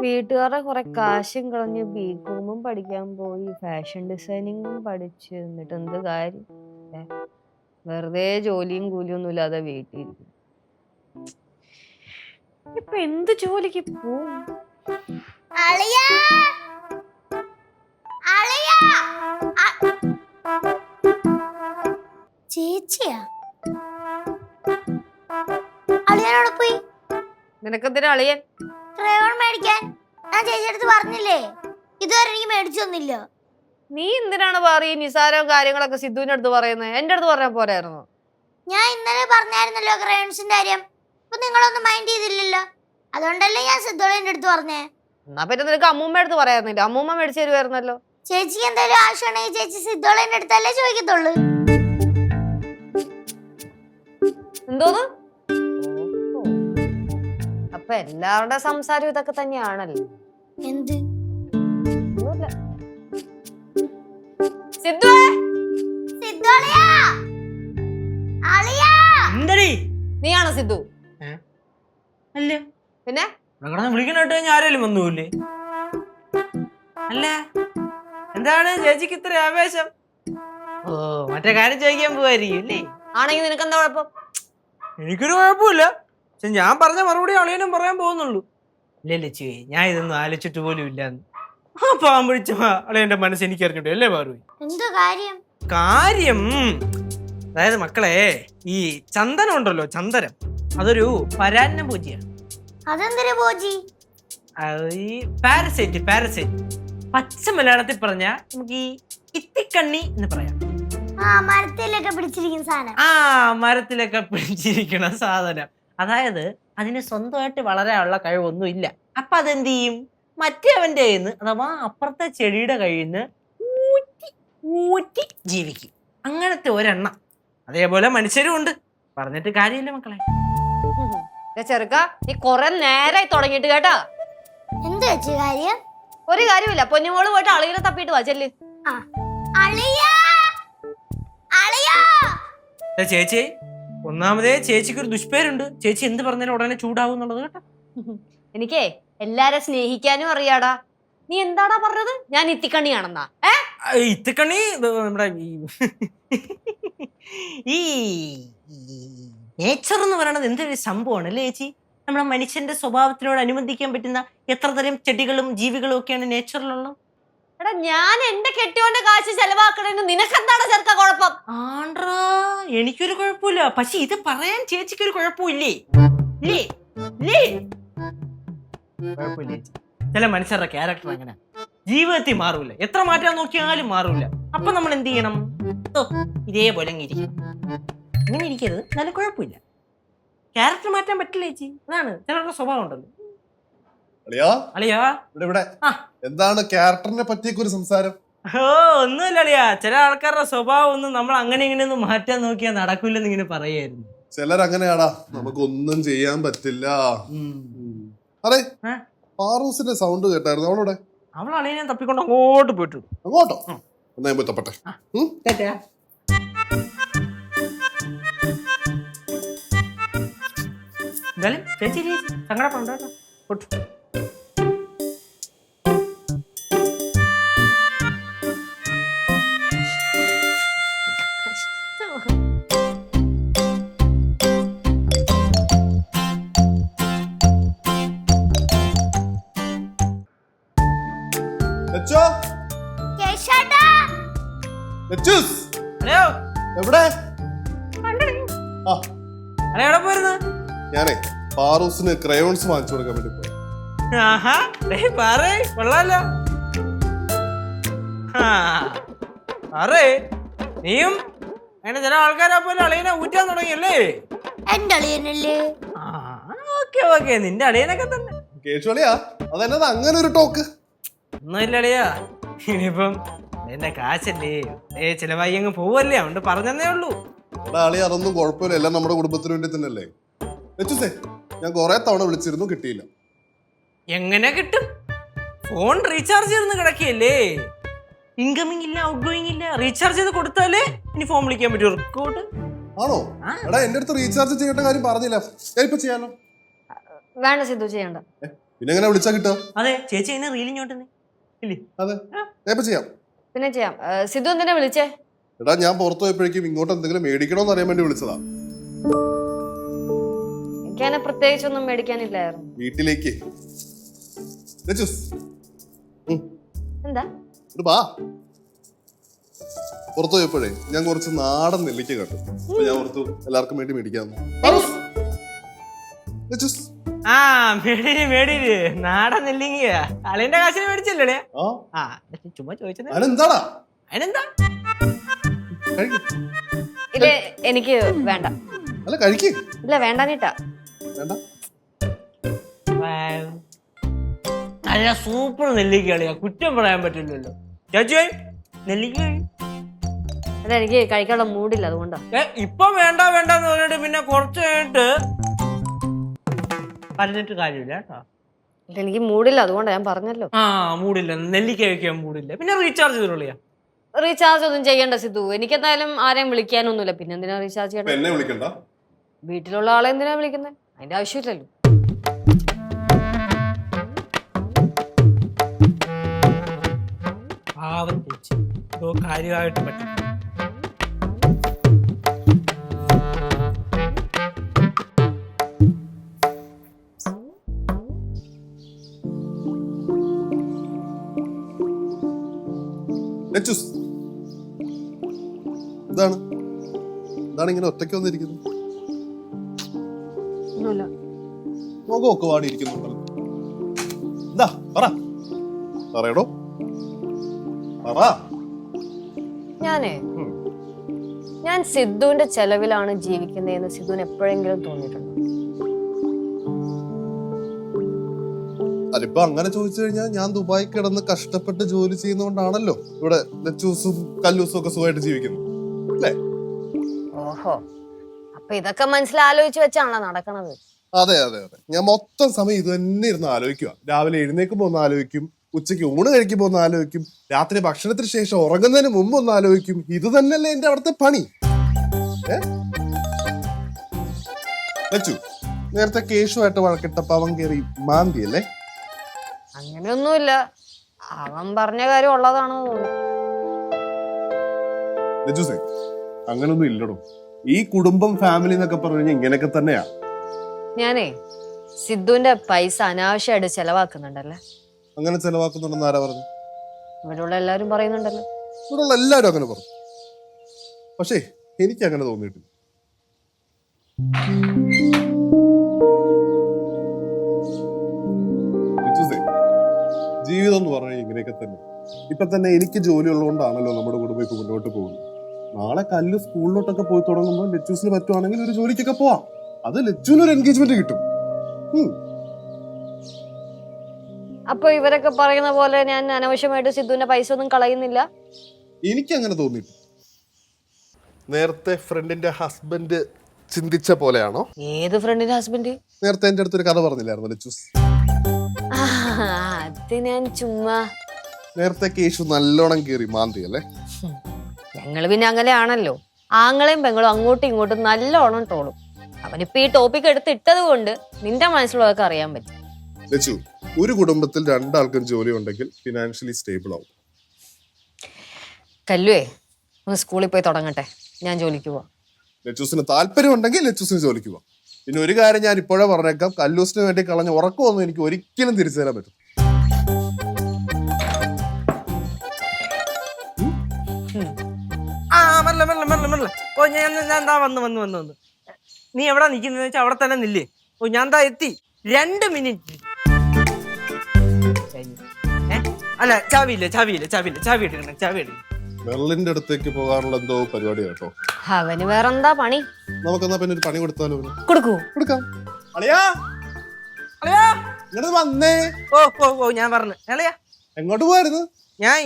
വീട്ടുകാരുടെ കുറെ കാശും കളഞ്ഞ് ബികോമും പഠിക്കാൻ പോയി ഫാഷൻ ഡിസൈനിങ്ങും പഠിച്ച് എന്നിട്ട് എന്ത് കാര്യം വെറുതെ ജോലിയും കൂലിയും ഒന്നും ഇല്ലാതെ വീട്ടിലിരിക്കും. ഇപ്പൊ എന്ത് ജോലിക്ക് പോവും? ചേച്ചിയാ അളിയനോട് പോയി നിനക്കെന്തിനാ അളിയൻ? ക്രയോൺ മേടിക്കാൻ ഞാൻ ചേച്ചിയടുത്ത് പറഞ്ഞില്ലേ, ഇതുവരെ എനിക്ക് മേടിച്ചൊന്നുമില്ല. നീ എന്തിനാണ് പറയും നിസാരവും കാര്യങ്ങളൊക്കെ സിദ്ധുവിന്റെ അടുത്ത് പറയുന്നത്? എന്റെ അടുത്ത് പറഞ്ഞാൽ പോരായിരുന്നു? ഞാൻ ഇന്നലെ പറഞ്ഞായിരുന്നല്ലോ ക്രയോൺസിന്റെ കാര്യം, അപ്പൊ നിങ്ങളൊന്നും മൈൻഡ് ചെയ്തില്ലല്ലോ. അതുകൊണ്ടല്ലേ ഞാൻ സിദ്ധോളിന്റെ അടുത്ത് പറഞ്ഞേ. എന്നാ പിന്നെ നിനക്ക് അമ്മൂമ്മ അടുത്ത് പറയാറുന്നില്ല? അമ്മൂമ്മ മേടിച്ചു തരുമായിരുന്നല്ലോ. ചേച്ചിക്ക് എന്തെങ്കിലും ആവശ്യമുണ്ടെങ്കിൽ ചേച്ചി സിദ്ധോളിന്റെ അടുത്തല്ലേ ചോദിക്കത്തുള്ളൂ. എന്തോന്ന്? അപ്പൊ എല്ലാവരുടെ സംസാരം ഇതൊക്കെ തന്നെയാണല്ലോ. എന്ത്? നീയാണോ സിദ്ധു? അല്ല പിന്നെ വിളിക്കണോട്ട് ആരെങ്കിലും വന്നൂല്ലേ? അല്ല എന്താണ് ചേച്ചിക്ക് ഇത്ര ആവേശം? ഓ മറ്റേ കാര്യം ചോദിക്കാൻ പോവായിരിക്കും അല്ലേ? ആണെങ്കിൽ നിനക്ക് എന്താ കുഴപ്പം? എനിക്കൊരു കുഴപ്പമില്ല. പക്ഷെ ഞാൻ പറഞ്ഞ മറുപടി അളിയനും പറയാൻ പോകുന്നുള്ളൂ. ഇല്ലേ ലച്ചുവേ, ഞാൻ ഇതൊന്നും ആലോചിച്ചിട്ട് പോലും ഇല്ലാന്ന്. ആ പാവം പിടിച്ച അളിയന്റെ മനസ്സ് എനിക്ക് അറിഞ്ഞിട്ടു അല്ലേ പാറു? എന്തോ കാര്യം? കാര്യം അതായത് മക്കളെ, ഈ ചന്ദനം ഉണ്ടല്ലോ, ചന്ദനം, അതൊരു പരാന്ന പൂജയാണ്. അതെന്തൊരു പൂജി? ഈ പാരസൈറ്റ് പച്ച മലയാളത്തിൽ പറഞ്ഞ നമുക്ക് ഈ ഇത്തിക്കണ്ണി എന്ന് പറയാം. മരത്തിലൊക്കെ പിടിച്ചിരിക്കുന്ന സാധനം. മരത്തിലൊക്കെ പിടിച്ചിരിക്കുന്ന സാധനം. അതായത് അതിന് സ്വന്തമായിട്ട് വളരാനുള്ള കഴിവൊന്നും ഇല്ല. അപ്പൊ അതെന്ത് ചെയ്യും? മറ്റേവന്റെ കയ്യിൽ നിന്ന് അഥവാ അപ്പുറത്തെ ചെടിയുടെ കയ്യിൽ നിന്ന് ഊറ്റി ജീവിക്കും. അങ്ങനത്തെ ഒരെണ്ണം. അതേപോലെ മനുഷ്യരും ഉണ്ട്. പറഞ്ഞിട്ട് കാര്യമില്ല മക്കളെ. ചെറുക്ക, നീ കൊറേ നേരായി തുടങ്ങിയിട്ട് കേട്ടാ. എന്ത് വെച്ച് കാര്യം? ഒരു കാര്യമില്ല. പൊന്നുമോള് പോയിട്ട് അളിയനെ തപ്പിട്ട് വാ. ചെല്ല്. ചേച്ചി, ഒന്നാമതേ ചേച്ചിക്ക് ഒരു ദുഷ്പേരുണ്ട്. ചേച്ചി എന്ത് പറഞ്ഞാലും ഉടനെ ചൂടാവും എന്നുള്ളത് കേട്ടോ. എനിക്കേ എല്ലാരെ സ്നേഹിക്കാനും അറിയാടാ. നീ എന്താടാ പറഞ്ഞത്? ഞാൻ ഇത്തിക്കണ്ണിയാണെന്നാ? ഇത്തിക്കണ്ണി നമ്മുടെ ഈ നേച്ചർ എന്ന് പറയുന്നത് എന്തൊരു സംഭവമാണ് അല്ലേ ചേച്ചി? നമ്മുടെ മനുഷ്യന്റെ സ്വഭാവത്തിനോട് അനുബന്ധിക്കാൻ പറ്റുന്ന എത്ര തരം ചെടികളും ജീവികളും ഒക്കെയാണ് നേച്ചറിലുള്ളത്. എടാ, ഞാൻ എന്റെ കെട്ടിയോന്റെ കാശ് ചെലവാക്കണേന്ന് നിനക്കെന്താണ് ചെറുക്ക കുഴപ്പം? ആണ്ട്രാ, എനിക്കൊരു കുഴപ്പമില്ല. പക്ഷെ ഇത് പറയാൻ ചേച്ചിക്കൊരു കുഴപ്പമില്ലേ? കുഴപ്പമില്ല. ചില മനുഷ്യരുടെ ക്യാരക്ടർ അങ്ങനെ ജീവിതത്തിൽ മാറൂല. എത്ര മാറ്റാൻ നോക്കിയാലും മാറൂല. അപ്പൊ നമ്മൾ എന്ത് ചെയ്യണം? ഇതേപോലെ ഇരിക്കണം. ഇങ്ങനെ ഇരിക്കരുത്, നല്ല കുഴപ്പമില്ല. ക്യാരക്ടർ മാറ്റാൻ പറ്റില്ല ചേച്ചി. അതാണ് ചിലരുടെ സ്വഭാവം ഉണ്ടല്ലോ. എന്താണ് ക്യാരക്ടറിനെ പറ്റിയൊക്കെ ഒരു സംസാരം? ഒന്നുമില്ല അളിയാ. ചില ആൾക്കാരുടെ സ്വഭാവം ഒന്നും നമ്മൾ അങ്ങനെ ഇങ്ങനെയൊന്നും മാറ്റാൻ നോക്കിയാൽ നടക്കൂലെന്ന് ഇങ്ങനെ പറയായിരുന്നു. ചിലരങ്ങനെയാടാ, നമുക്കൊന്നും ചെയ്യാൻ പറ്റില്ല. അതെ, പാറൂസിന്റെ സൗണ്ട് കേട്ടായിരുന്നു. അവളോടെ? അവൾ അളിയനെ തപ്പിക്കൊണ്ട് അങ്ങോട്ട് പോയിട്ടു. അങ്ങോട്ടോ? എന്നാ പോയി തപ്പട്ടെ. ചേച്ചി സങ്കടപ്പെടോ. ഞാനേ പാറൂസിന് ക്രയോൺസ് വാങ്ങിച്ചു കൊടുക്കാൻ വേണ്ടി പോയി. നീയും അങ്ങനെ ചില ആൾക്കാരെ പോലെ അളിയനെ ഊറ്റാൻ തുടങ്ങിയല്ലേ? എന്റെ അളിയനല്ലേ? ഓക്കെ, നിന്റെ അളിയനൊക്കെ തന്നെ. കേശുവളിയാ, അതെന്നത് അങ്ങനെ ഒരു ടോക്ക്? ഒന്നുമില്ല അളിയാ, ഇനിയിപ്പം എന്റെ കാശല്ലേ ചിലവായി അങ്ങ് പോവല്ലേ, അതുകൊണ്ട് പറഞ്ഞതേ ഉള്ളൂ. അളിയ അതൊന്നും കുഴപ്പമില്ല, എല്ലാം നമ്മുടെ കുടുംബത്തിന് വേണ്ടി തന്നെയല്ലേ. ഞാൻ കൊറേ തവണ വിളിച്ചിരുന്നു, കിട്ടിയില്ല. എങ്ങനെ കിട്ടും? ഫോൺ റീചാർജ് ചെയ്ത് കിടക്കിയല്ലേ. ഇൻകമിങ് ഇല്ല, ഔട്ട് ഗോയിങ് ഇല്ല. റീചാർജ് ചെയ്ത് കൊടുത്താലേ ഇനി ഫോൺ വിളിക്കാൻ പറ്റൂ. റെക്കോർഡ് ആണോ? എടാ, എന്റെ അടുത്ത് റീചാർജ് ചെയ്യേണ്ട കാര്യം പറഞ്ഞില്ല. ഞാൻ ഇപ്പൊ ചെയ്യാലോ? വേണ്ട സിദ്ധു, ചെയ്യണ്ട. പിന്നെ എങ്ങനെ വിളിച്ചാ കിട്ടുക? അതെ ചേച്ചി എന്നെ റീലിങ്ങോട്ട് ഇല്ലേ? അതെ ഞാൻ ചെയ്യാം. പിന്നെ ചെയ്യാം. സിദ്ധു എന്തിനാ വിളിച്ചേ? എടാ ഞാൻ പുറത്തു പോയപ്പോഴേക്കും ഇങ്ങോട്ട് എന്തെങ്കിലും മേടിക്കണോന്ന് അറിയാൻ വേണ്ടി വിളിച്ചതാ. എനിക്കങ്ങനെ പ്രത്യേകിച്ചൊന്നും മേടിക്കാനില്ലായിരുന്നു. വീട്ടിലേക്ക് എന്താ ബാ. പുറത്തു പോയപ്പോഴേ ഞാൻ കുറച്ച് നാടൻ നെല്ലിക്ക കണ്ടു. അപ്പൊ ഞാൻ ഓർത്തു എല്ലാവർക്കും വേണ്ടി മേടിക്കാന്ന്. ആ മേടിയില് നാടൻ നെല്ലിങ്ങ അളിയന്റെ കാശിന് മേടിച്ചല്ലേ? ആ ചുമ്മാ ചോദിച്ചത്. അതിനെന്താടാ? അതിനെന്താ? ഇല്ല എനിക്ക് വേണ്ട. അല്ല കഴിക്ക്. ഇല്ല വേണ്ടാനിട്ടാ. വേണ്ട. നല്ല സൂപ്പർ നെല്ലിക്ക അളിയാ, കുറ്റം പറയാൻ പറ്റില്ലല്ലോ. ചേച്ചി നെല്ലിക്ക അല്ല എനിക്ക് കഴിക്കാനുള്ള മൂഡില്ല, അതുകൊണ്ടാ. ഇപ്പൊ വേണ്ടെന്ന് പറഞ്ഞിട്ട് പിന്നെ കുറച്ച് കഴിഞ്ഞിട്ട് പറഞ്ഞിട്ട് കാര്യമില്ല കേട്ടോ. എനിക്ക് മൂഡില്ല, അതുകൊണ്ടാ ഞാൻ പറഞ്ഞല്ലോ. ആ മൂടില്ല, നെല്ലിക്ക കഴിക്കാൻ മൂടില്ല. പിന്നെ റീചാർജ് ചെയ്തോളിയാ. റീചാർജ് ഒന്നും ചെയ്യണ്ട സിദ്ധു, എനിക്ക് എന്തായാലും ആരെയും വിളിക്കാനൊന്നുമില്ല. പിന്നെ എന്തിനാ റീചാർജ് ചെയ്യണ്ട? എന്നെ വിളിക്കണ്ട. വീട്ടിലുള്ള ആളെ എന്തിനാ വിളിക്കുന്നത്? അതിന്റെ ആവശ്യമില്ലല്ലോ. പാവം ചേച്ചി കാര്യമായിട്ട് പറ്റും. എന്താണ് എന്താണ് ഇങ്ങനെ ഒറ്റയ്ക്ക് വന്നിരിക്കുന്നത്? ഒന്നുമില്ല. മുഖമൊക്കെ വാടിയിരിക്കുന്നുണ്ടല്ലോ. എന്താ പറയടോ പറ. ഞാൻ സിദ്ധുവിന്റെ ചെലവിലാണ് ജീവിക്കുന്നതെന്ന് സിദ്ധുവിന് എപ്പോഴെങ്കിലും തോന്നിയിട്ടുണ്ടോ? അതിപ്പോ അങ്ങനെ ചോദിച്ചു കഴിഞ്ഞാൽ ഞാൻ ദുബായി കിടന്ന് കഷ്ടപ്പെട്ട് ജോലി ചെയ്യുന്നോണ്ടാണല്ലോ ഇവിടെ ലച്ചൂസും കല്ലൂസും ഒക്കെ സുഖമായിട്ട് ജീവിക്കുന്നു അല്ലേ? ഓഹോ, അപ്പൊ ഇതൊക്കെ മനസ്സിലാലോചിച്ച് വെച്ചാണല്ലോ നടക്കണത്. അതെ അതെ അതെ, ഞാൻ മൊത്തം സമയം ഇത് തന്നെ ഇരുന്ന് ആലോചിക്കുക. രാവിലെ എഴുന്നേക്കുമ്പോ ഒന്ന് ആലോചിക്കും, ഉച്ചയ്ക്ക് ഊണ് കഴിക്കുമ്പോ ഒന്ന് ആലോചിക്കും, രാത്രി ഭക്ഷണത്തിന് ശേഷം ഉറങ്ങുന്നതിന് മുമ്പ് ഒന്ന് ആലോചിക്കും. ഇത് തന്നെയല്ലേ എന്റെ അവിടുത്തെ പണി. ലച്ചു നേരത്തെ കേശുമായിട്ട് വഴക്കിട്ടപ്പോ അവൻ കയറി മാന്തി അല്ലേ? അങ്ങനെയൊന്നുമില്ല, അവൻ പറഞ്ഞ കാര്യം ഉള്ളതാണെന്ന് തോന്നുന്നു. ലജുസേ അങ്ങനൊന്നും ഇല്ലടോ. ഈ കുടുംബം ഫാമിലി എന്നൊക്കെ പറഞ്ഞു കഴിഞ്ഞാൽ ഇങ്ങനെയൊക്കെ തന്നെയാ. ഞാനേ സിദ്ധുവിന്റെ പൈസ അനാവശ്യമായിട്ട് ചെലവാക്കുന്നുണ്ടല്ലേ? അങ്ങനെ ചെലവാക്കുന്നുണ്ടെന്ന് ആരാ പറഞ്ഞു? ഇവിടെയുള്ള എല്ലാരും പറയുന്നുണ്ടല്ലോ. ഇവിടെയുള്ള എല്ലാരും അങ്ങനെ പറഞ്ഞു, പക്ഷേ എനിക്ക് അങ്ങനെ തോന്നിയിട്ടില്ല. ജീവിതം എന്ന് പറഞ്ഞാൽ ഇങ്ങനെയൊക്കെ തന്നെ. ഇപ്പൊ തന്നെ എനിക്ക് ജോലി ഉള്ളതുകൊണ്ടാണല്ലോ നമ്മുടെ കുടുംബം ഇപ്പൊ മുന്നോട്ട് പോകുന്നത്. നാളെ കല്ല് സ്കൂളിലോട്ടൊക്കെ പോയി തുടങ്ങുമ്പോൾ ലച്ചൂസിന് പറ്റുവാണെങ്കിൽ ഒരു ജോലിക്കൊക്കെ പോവാം. അത് ലച്ചുവിന് ഒരു എൻഗേജ്മെന്റ് കിട്ടും. അപ്പൊ ഇവരൊക്കെ പറയുന്ന പോലെ ഞാൻ അനാവശ്യമായിട്ട് സിദ്ധുവിന്റെ പൈസ ഒന്നും കളയുന്നില്ല. എനിക്ക് അങ്ങനെ തോന്നിയിട്ടില്ല. നേരത്തെ ഫ്രണ്ടിന്റെ ഹസ്ബൻഡ് ചിന്തിച്ച പോലെയാണോ? ഏത് ഫ്രണ്ടിന്റെ ഹസ്ബൻഡ്? നേരത്തെ എന്റെ അടുത്തൊരു കഥ പറഞ്ഞില്ലായിരുന്നു ലച്ചൂസ്? അത് ഞാൻ ചുമ്മാ. നേരത്തെ കേശു നല്ലോണം കീറി മാന്തി അല്ലേ? ഞങ്ങള് പിന്നെ അങ്ങനെയാണല്ലോ, ആങ്ങളെയും പെങ്ങളും അങ്ങോട്ടും ഇങ്ങോട്ടും നല്ലോണം ട്രോളും. അവനിപ്പോ ഈ ടോപ്പിക് എടുത്ത് ഇട്ടത് കൊണ്ട് നിന്റെ മനസ്സിലുള്ളതൊക്കെ അറിയാൻ പറ്റും. ലച്ചു, ഒരു കുടുംബത്തിൽ രണ്ടാൾക്കും ജോലി ഉണ്ടെങ്കിൽ ഫിനാൻഷ്യലി സ്റ്റേബിൾ ആവും. കല്ലുവേ ഒന്ന് സ്കൂളിൽ പോയി തുടങ്ങട്ടെ, ഞാൻ ജോലിക്ക് പോവാം. ലച്ചൂസിന് താല്പര്യം ഉണ്ടെങ്കിൽ ലച്ചൂസിന് ജോലിക്ക് പോവാം. പിന്നെ ഒരു കാര്യം ഞാൻ ഇപ്പോഴേ പറഞ്ഞേക്കാം, കല്ലൂസിന് വേണ്ടി കളഞ്ഞ ഉറക്കമൊന്നും എനിക്ക് ഒരിക്കലും തിരിച്ചു തരാൻ പറ്റും. ഓ ഞാൻ വന്ന് നീ എവിടെ നിൽക്കുന്ന വെച്ചാൽ അവിടെ തന്നെ നില്ലേ. ഓ ഞാൻ എത്തി 2 മിനിറ്റ്. അല്ല ചാവി എടുക്കണം. മെർലിന്റെ അടുത്തേക്ക് പോകാനുള്ള എന്തോ പരിപാടി കേട്ടോ. അവന് വേറെന്താ പണി? നമുക്കെന്നാ പിന്നെ ഒരു പണി കൊടുത്താലോ? കൊടുക്കാം. ഇങ്ങോട്ട് വന്നേ. ഓ ഞാൻ പറഞ്ഞു അളിയാ. എങ്ങോട്ട് പോയായിരുന്നു? ഞാൻ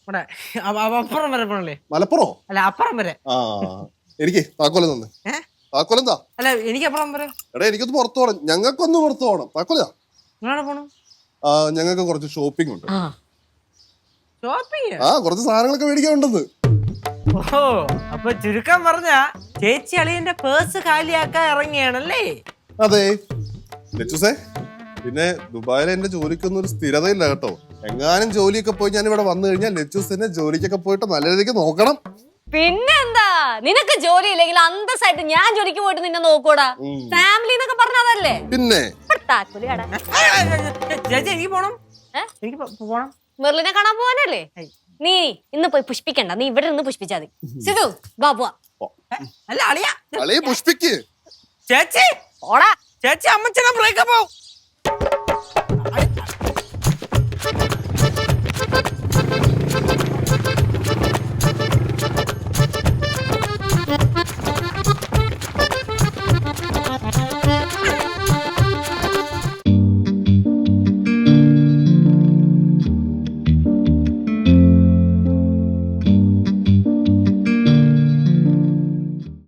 ഇവിടെ അപ്പുറം വരെ പോണല്ലേ. മലപ്പുറം? അല്ല അപ്പുറം വരെ. ആ എനിക്ക് താക്കോലം തന്നെ. താക്കോലം എന്താ? അല്ല എനിക്ക് അപ്പുറം വരെ. എടാ എനിക്കൊന്ന് പുറത്തു പോകണം, ഞങ്ങൾക്കൊന്ന് പുറത്തു പോകണം. താക്കോലാ? നിങ്ങളെ പോണു? ഞങ്ങൾക്ക് കുറച്ച് ഷോപ്പിംഗ് ഉണ്ട്. ഷോപ്പിംഗ്? കുറച്ച് സാധനങ്ങളൊക്കെ മേടിക്കാനുണ്ടെന്ന്. ഓ അപ്പൊ ചുരുക്കം പറഞ്ഞ ചേച്ചി അളിയന്റെ പേഴ്സ് കാലിയാക്കാൻ ഇറങ്ങിയാണല്ലേ? അതെ ലച്ചൂസേ, പിന്നെ ദുബായിൽ എന്റെ ജോലിക്കൊന്നും ഒരു സ്ഥിരതയില്ല കേട്ടോ. എങ്ങാനും ജോലിയൊക്കെ പോയി ഞാൻ ഇവിടെ വന്നു കഴിഞ്ഞാൽ ലച്ചൂസ് തന്നെ ജോലിക്കൊക്കെ പോയിട്ട് നല്ല രീതിക്ക് നോക്കണം. പിന്നെന്താ, നിനക്ക് ജോലി ഇല്ലെങ്കിൽ അന്തസ്സായിട്ട് ഞാൻ ജോലിക്ക് പോയിട്ട് നിന്നെ നോക്കൂടാ. ഫാമിലി എന്നൊക്കെ പറഞ്ഞതല്ലേ. പിന്നെ ചേച്ചി എനിക്ക് പോണം, എനിക്ക് പോണം. മെർലിനെ കാണാൻ പോവാനല്ലേ? നീ ഇന്ന് പോയി പുഷ്പിക്കണ്ട, നീ ഇവിടെ നിന്ന് പുഷ്പിച്ചാ മതി. സിധു ബാബുവാ. അല്ല അളിയ പുഷ്പിക്ക് ചേച്ചി ഓടാ. ചേച്ചി അമ്മച്ചനെ ബ്രേക്കപ്പ് ആവും.